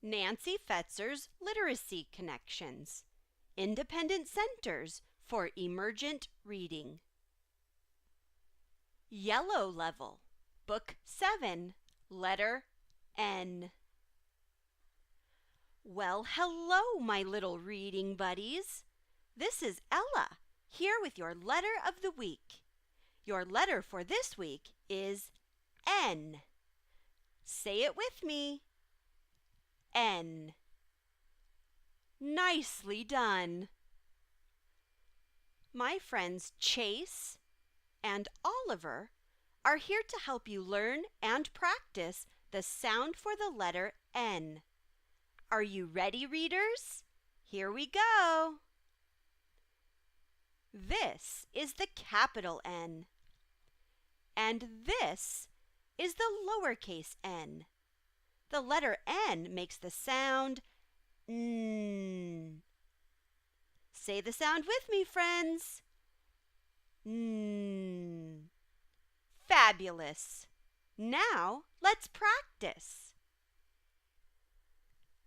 Nancy Fetzer's Literacy Connections, Independent Centers for Emergent Reading. Yellow Level, Book 7, Letter N. Well, hello, my little reading buddies. This is Ella, here with your letter of the week. Your letter for this week is N. Say it with me. N. Nicely done. My friends Chase and Oliver are here to help you learn and practice the sound for the letter N. Are you ready, readers? Here we go. This is the capital N. And this is the lowercase n. The letter N makes the sound N. Say the sound with me, friends. N. Fabulous. Now let's practice.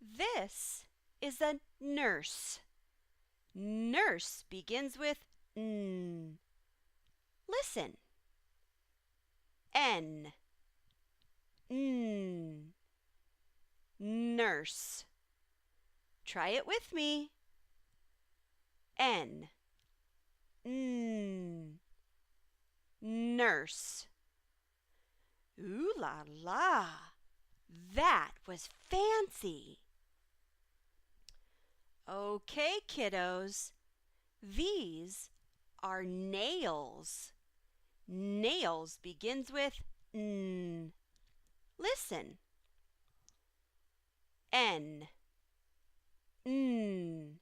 This is a nurse. Nurse begins with N. Listen. N. N. Nurse. Try it with me. N. N. Nurse. Ooh la la! That was fancy. Okay, kiddos. These are nails. Nails begins with N. Listen. N. N.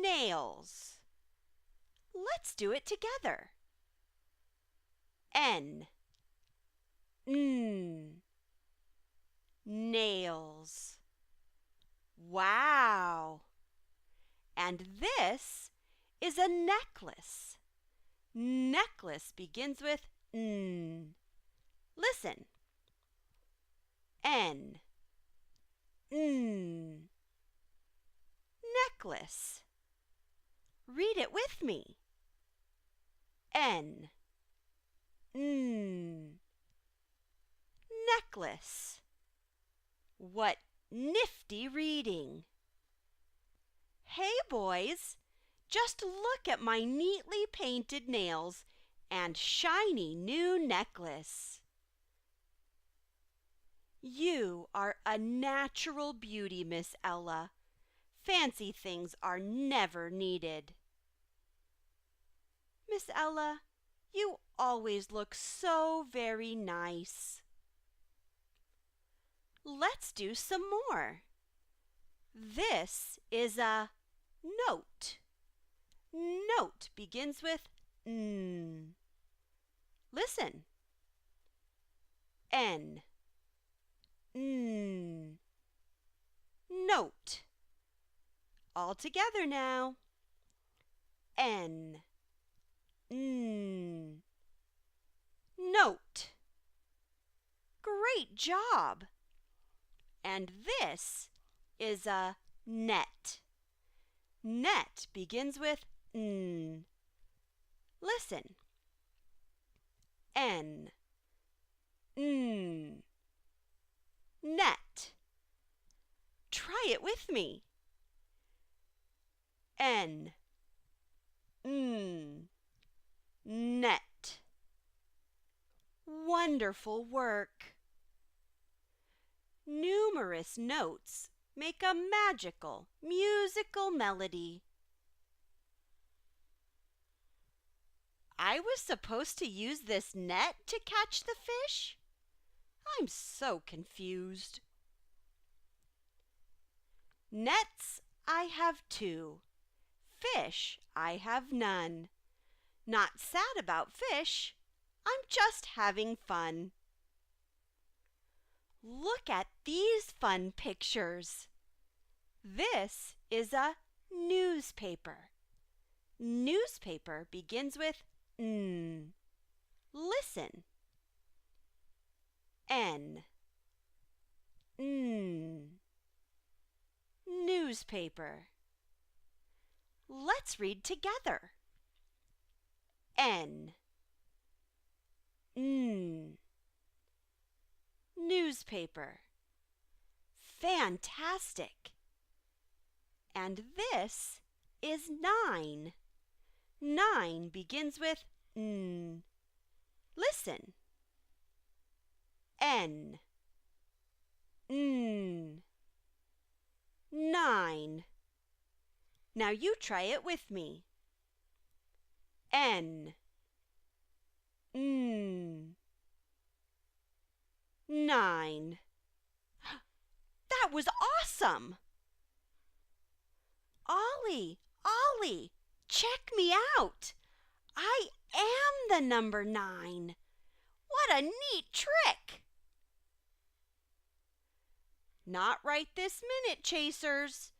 Nails. Let's do it together. N. N. Nails. Wow! And this is a necklace. Necklace begins with N. Listen. N. N. Necklace. Read it with me. N. N. Necklace. What nifty reading! Hey, boys! Just look at my neatly painted nails and shiny new necklace. You are a natural beauty, Miss Ella. Fancy things are never needed. Miss Ella, you always look so very nice. Let's do some more. This is a note. Note begins with N. Listen. N. N. Note. All together now. N. N. Note. Great job! And this is a net. Net begins with N. Listen. N. N. Net. Try it with me. N. N. Net. Wonderful work. Numerous notes make a magical, musical melody. I was supposed to use this net to catch the fish? I'm so confused. Nets I have 2. Fish I have none. Not sad about fish. I'm just having fun. Look at these fun pictures. This is a newspaper. Newspaper begins with N. Listen. N. N. newspaper. Let's read together. N, newspaper. Fantastic! And this is 9. 9 begins with N. Listen. N, 9. Now you try it with me. N, 9. That was awesome! Ollie, Ollie, check me out! I am the number 9. What a neat trick! Not right this minute, chasers.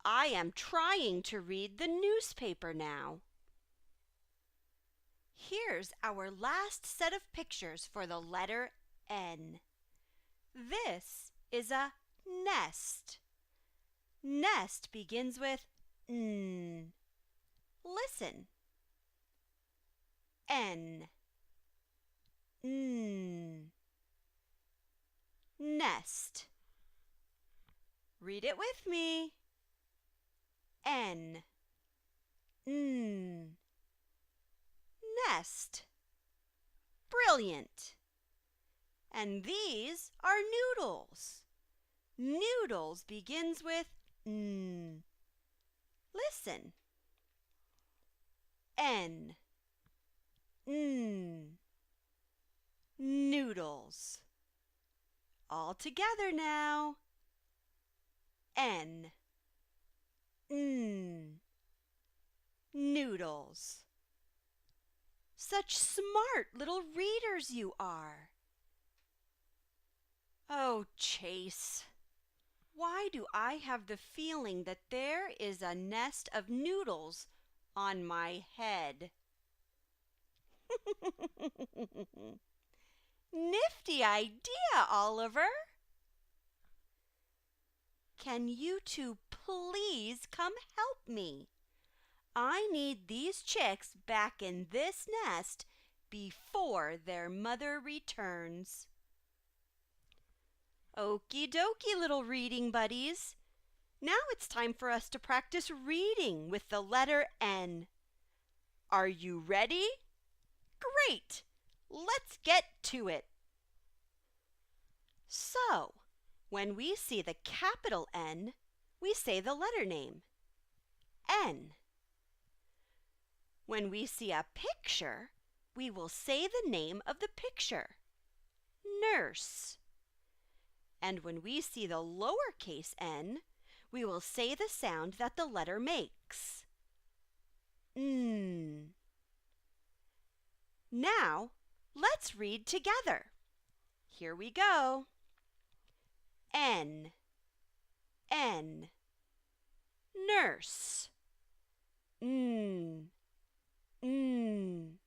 I am trying to read the newspaper now. Here's our last set of pictures for the letter N. This is a nest. Nest begins with N. Listen. N. Nest. Read it with me. N. Nest. Brilliant. And these are noodles. Noodles begins with N. Listen. N. Noodles. All together now. N. Noodles. Such smart little readers you are. Oh, Chase, why do I have the feeling that there is a nest of noodles on my head? Nifty idea, Oliver. Can you two please come help me? I need these chicks back in this nest before their mother returns. Okie dokie, little reading buddies. Now it's time for us to practice reading with the letter N. Are you ready? Great! Let's get to it. So, when we see the capital N, we say the letter name, N. When we see a picture, we will say the name of the picture, nurse. And when we see the lowercase n, we will say the sound that the letter makes. N. Now, let's read together. Here we go. N. N. Nurse. N. N.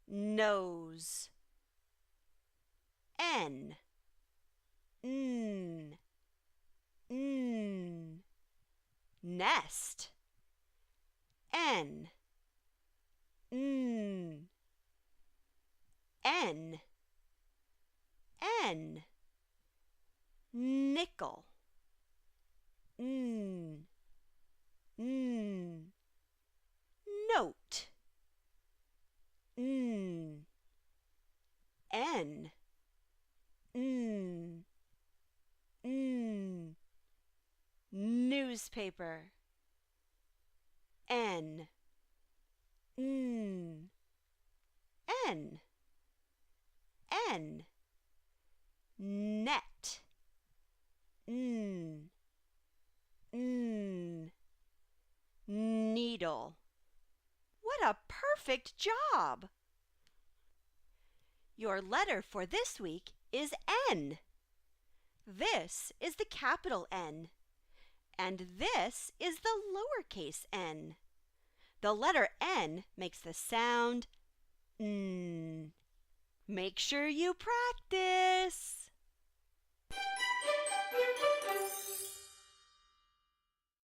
Nose. N. N. N. Nest. N. N. N. N. Nickel. N. N. Note. N. N. N. N. Newspaper. N. N. N. N. Net. N. N. Needle. What a perfect job! Your letter for this week is N. This is the capital N, and this is the lowercase n. The letter N makes the sound N. Make sure you practice.